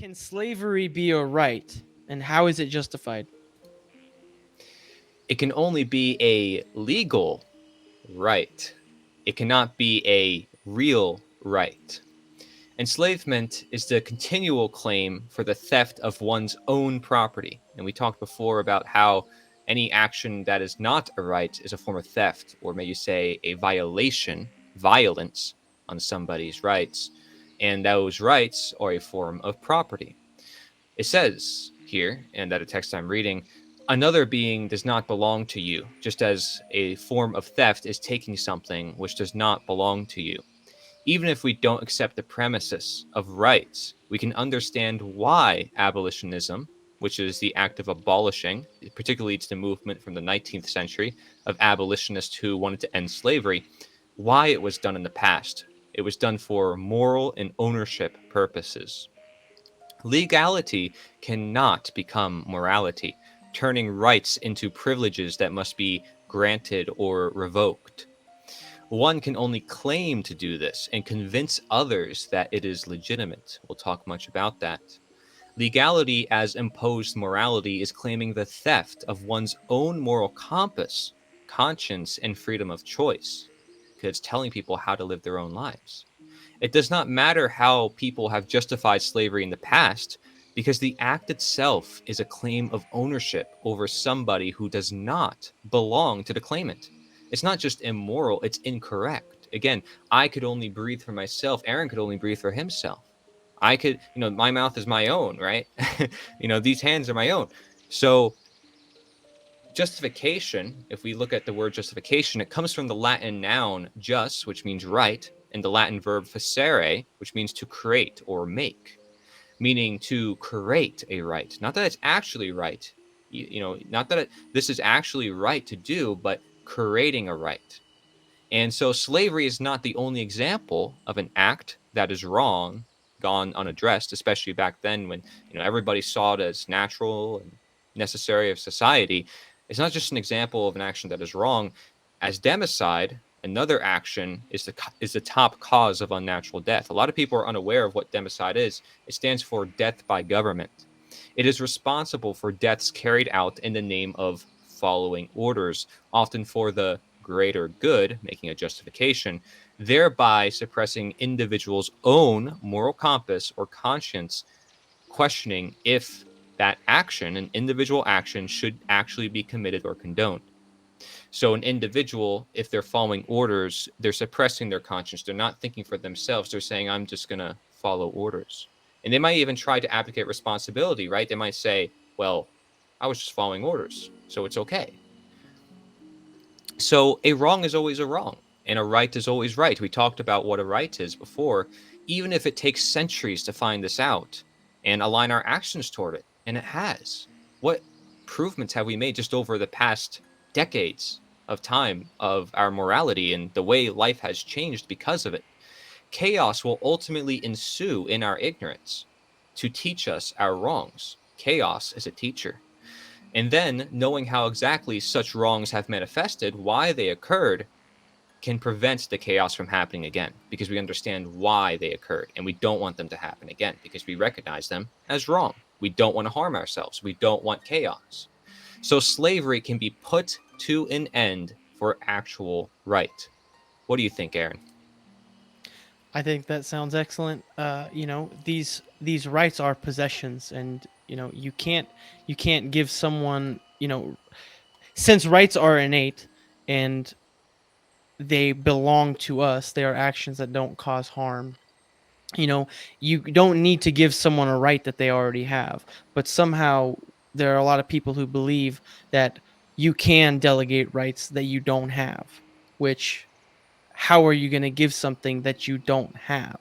Can slavery be a right, and how is it justified? It can only be a legal right. It cannot be a real right. Enslavement is the continual claim for the theft of one's own property. And we talked before about how any action that is not a right is a form of theft, or may you say a violation, violence on somebody's rights. And those rights are a form of property. It says here, and that a text I'm reading, another being does not belong to you, just as a form of theft is taking something which does not belong to you. Even if we don't accept the premises of rights, we can understand why abolitionism, which is the act of abolishing, particularly it's the movement from the 19th century of abolitionists who wanted to end slavery, why it was done in the past. It was done for moral and ownership purposes. Legality cannot become morality, turning rights into privileges that must be granted or revoked. One can only claim to do this and convince others that it is legitimate. We'll talk much about that. Legality as imposed morality is claiming the theft of one's own moral compass, conscience, and freedom of choice, because it's telling people how to live their own lives. It does not matter how people have justified slavery in the past, because the act itself is a claim of ownership over somebody who does not belong to the claimant. It's not just immoral, it's incorrect. Again, I could only breathe for myself, Aaron could only breathe for himself. I could, my mouth is my own, right? These hands are my own. So, justification, if we look at the word justification, it comes from the Latin noun jus, which means right, and the Latin verb facere, which means to create or make, meaning to create a right. Not that it's actually right, not that this is actually right to do, but creating a right. And so slavery is not the only example of an act that is wrong gone unaddressed, especially back then when everybody saw it as natural and necessary of society. It's not just an example of an action that is wrong. As democide, another action is the top cause of unnatural death. A lot of people are unaware of what democide is. It stands for death by government. It is responsible for deaths carried out in the name of following orders, often for the greater good, making a justification, thereby suppressing individuals' own moral compass or conscience, questioning if that action, an individual action, should actually be committed or condoned. So, an individual, if they're following orders, they're suppressing their conscience. They're not thinking for themselves. They're saying, I'm just going to follow orders. And they might even try to abdicate responsibility, right? They might say, well, I was just following orders, so it's okay. So a wrong is always a wrong, and a right is always right. We talked about what a right is before, even if it takes centuries to find this out and align our actions toward it. And it has. What improvements have we made just over the past decades of time of our morality and the way life has changed because of it? Chaos will ultimately ensue in our ignorance to teach us our wrongs. Chaos is a teacher. And then, knowing how exactly such wrongs have manifested, why they occurred, can prevent the chaos from happening again because we understand why they occurred and we don't want them to happen again because we recognize them as wrong. We don't want to harm ourselves. We don't want chaos. So, slavery can be put to an end for actual right. What do you think, Aaron? I think that sounds excellent. These rights are possessions, and you can't give someone, since rights are innate and they belong to us. They are actions that don't cause harm. You know, you don't need to give someone a right that they already have, but somehow there are a lot of people who believe that you can delegate rights that you don't have, which how are you going to give something that you don't have?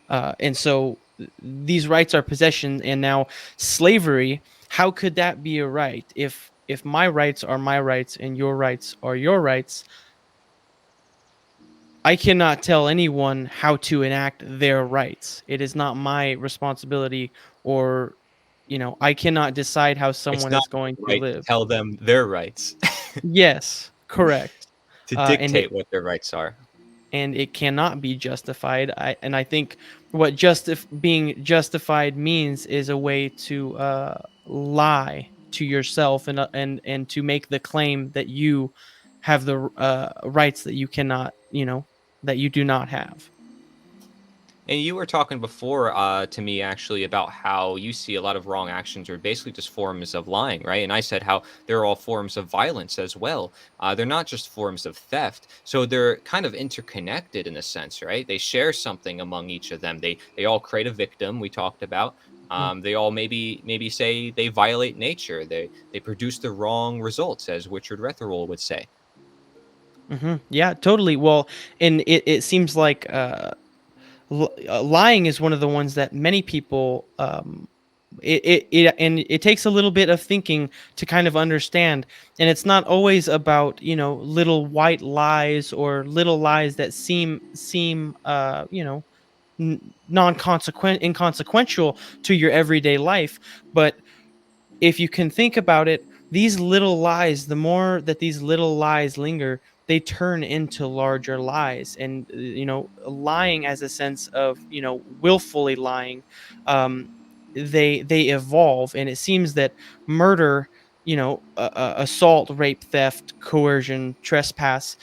And so these rights are possession, and now slavery, how could that be a right if my rights are my rights and your rights are your rights? I cannot tell anyone how to enact their rights. It is not my responsibility, or I cannot decide how It's someone not is going to right to live. tell them their rights, Yes, correct. to uh, and it dictate what their rights are. and it cannot be justified. I think what being justified means is a way to lie to yourself and to make the claim that you have the rights that you cannot, that you do not have. And you were talking before to me actually about how you see a lot of wrong actions are basically just forms of lying, right? And I said how they're all forms of violence as well. They're not just forms of theft, so they're kind of interconnected in a sense, right? They share something among each of them. They all create a victim. We talked about. They all maybe say they violate nature. They produce the wrong results, as Richard Retherall would say. Yeah, totally. Well, and it seems like lying is one of the ones that many people and it takes a little bit of thinking to kind of understand, and it's not always about, little white lies or little lies that seem non-consequent inconsequential to your everyday life. But if you can think about it, these little lies, the more that these little lies linger, they turn into larger lies. And, lying as a sense of, willfully lying, um, they evolve. And it seems that murder, assault, rape, theft, coercion, trespass,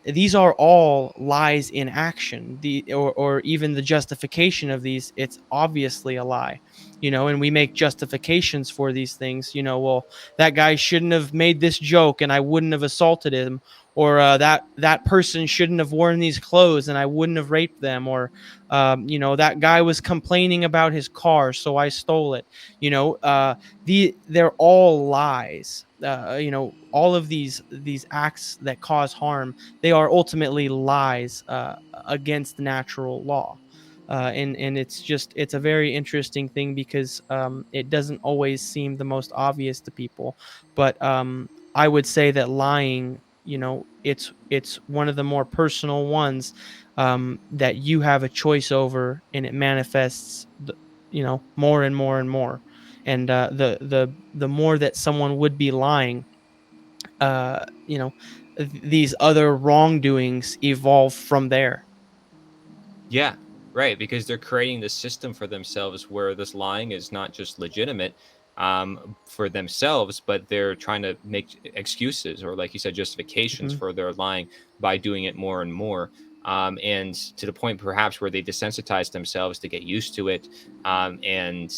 these are all lies in action. Or even the justification of these, it's obviously a lie. And we make justifications for these things. Well, that guy shouldn't have made this joke and I wouldn't have assaulted him, or that person shouldn't have worn these clothes and I wouldn't have raped them, or that guy was complaining about his car so I stole it. They're all lies. All of these acts that cause harm, they are ultimately lies against natural law. And it's a very interesting thing because it doesn't always seem the most obvious to people. But I would say that lying, it's one of the more personal ones, that you have a choice over, and it manifests, more and more and more. And the more that someone would be lying, uh, you know, these other wrongdoings evolve from there. Yeah, right. Because they're creating this system for themselves where this lying is not just legitimate for themselves, but they're trying to make excuses or, like you said, justifications Mhm. for their lying by doing it more and more. And to the point perhaps where they desensitize themselves to get used to it. And,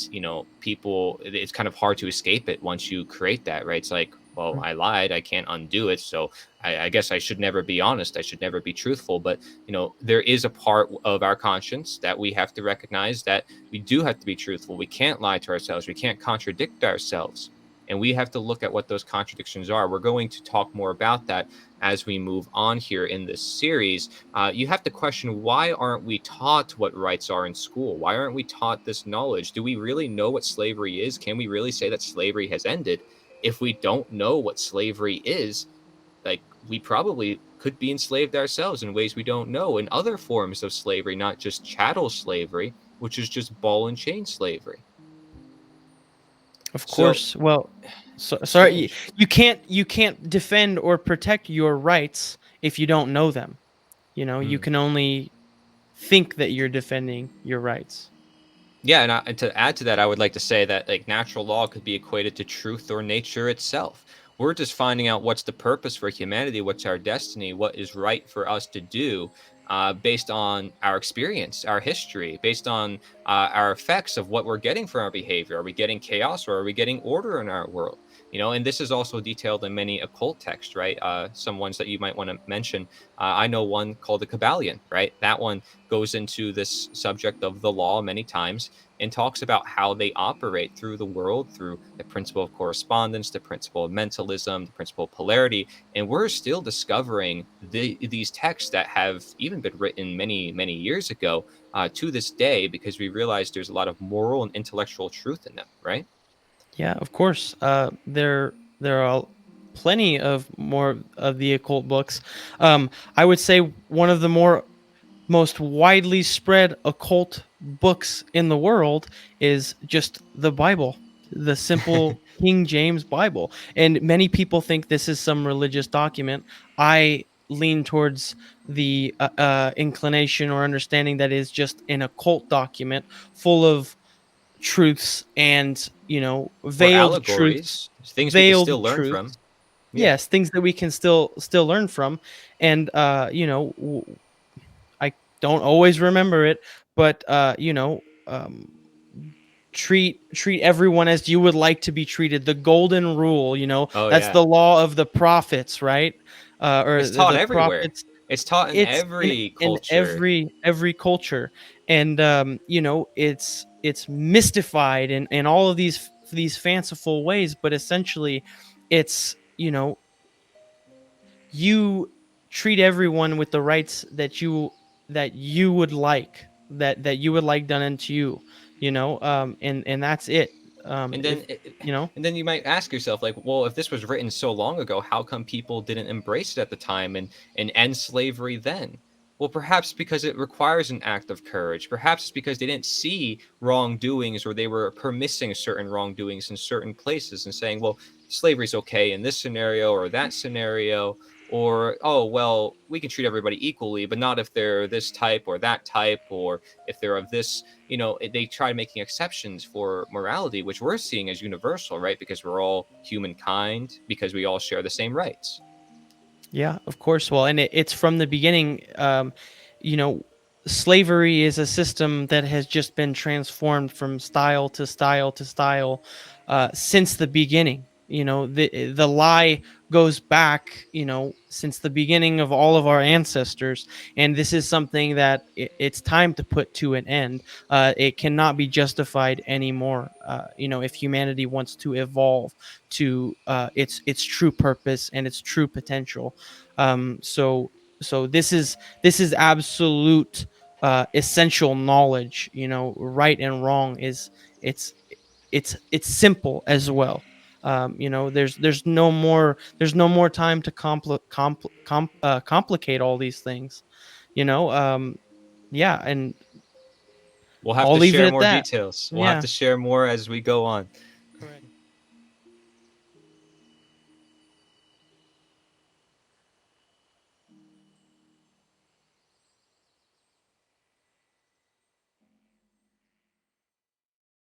people, it's kind of hard to escape it once you create that, right? It's like, well, I lied. I can't undo it. So I guess I should never be honest. I should never be truthful. But there is a part of our conscience that we have to recognize that we do have to be truthful. We can't lie to ourselves. We can't contradict ourselves. And we have to look at what those contradictions are. We're going to talk more about that as we move on here in this series. You have to question, why aren't we taught what rights are in school? Why aren't we taught this knowledge? Do we really know what slavery is? Can we really say that slavery has ended? If we don't know what slavery is, like, we probably could be enslaved ourselves in ways we don't know, in other forms of slavery, not just chattel slavery, which is just ball and chain slavery. Of So, course. Well, sorry, yeah, you can't defend or protect your rights if you don't know them. You mm. can only think that you're defending your rights. Yeah, and to add to that, I would like to say that like natural law could be equated to truth or nature itself. We're just finding out what's the purpose for humanity, what's our destiny, what is right for us to do, based on our experience, our history, based on our effects of what we're getting from our behavior. Are we getting chaos or are we getting order in our world? And this is also detailed in many occult texts, right? Some ones that you might want to mention. I know one called the Kabbalion, right? That one goes into this subject of the law many times and talks about how they operate through the world through the principle of correspondence, the principle of mentalism, the principle of polarity. And we're still discovering these texts that have even been written many, many years ago to this day because we realize there's a lot of moral and intellectual truth in them, right? Yeah, of course. There are plenty of more of the occult books. I would say one of the most widely spread occult books in the world is just the Bible, the simple King James Bible. And many people think this is some religious document. I lean towards the inclination or understanding that is just an occult document full of truths and Or veiled truths, allegories, things we could still learn from. Yeah. yes, things that we can still learn from. And I don't always remember it, but treat everyone as you would like to be treated. The golden rule, Oh that's yeah. the law of the prophets, right? Or It's the, taught the everywhere. prophets. It's taught in It's every in culture. every culture. And it's mystified in all of these fanciful ways, but essentially it's you treat everyone with the rights that you would like, that you would like done unto you, and that's it. And If then you know and then you might ask yourself like, well, if this was written so long ago, how come people didn't embrace it at the time and end slavery then? Well, perhaps because it requires an act of courage. Perhaps it's because they didn't see wrongdoings, or they were permitting certain wrongdoings in certain places and saying, well, slavery's okay in this scenario or that scenario, or oh well, we can treat everybody equally, but not if they're this type or that type, or if they're of this, they try making exceptions for morality, which we're seeing as universal, right? Because we're all humankind, because we all share the same rights. Yeah, of course. Well, and it's from the beginning. You know, slavery is a system that has just been transformed from style to style to style since the beginning. The lie goes back, since the beginning of all of our ancestors, and this is something that it's time to put to an end. It cannot be justified anymore. If humanity wants to evolve to its true purpose and its true potential. So this is absolute essential knowledge. Right and wrong is it's it's simple as well. There's no more time to complicate all these things. Yeah, and We'll have I'll to leave it share at more that. details. We'll have Yeah. to share more as we go on.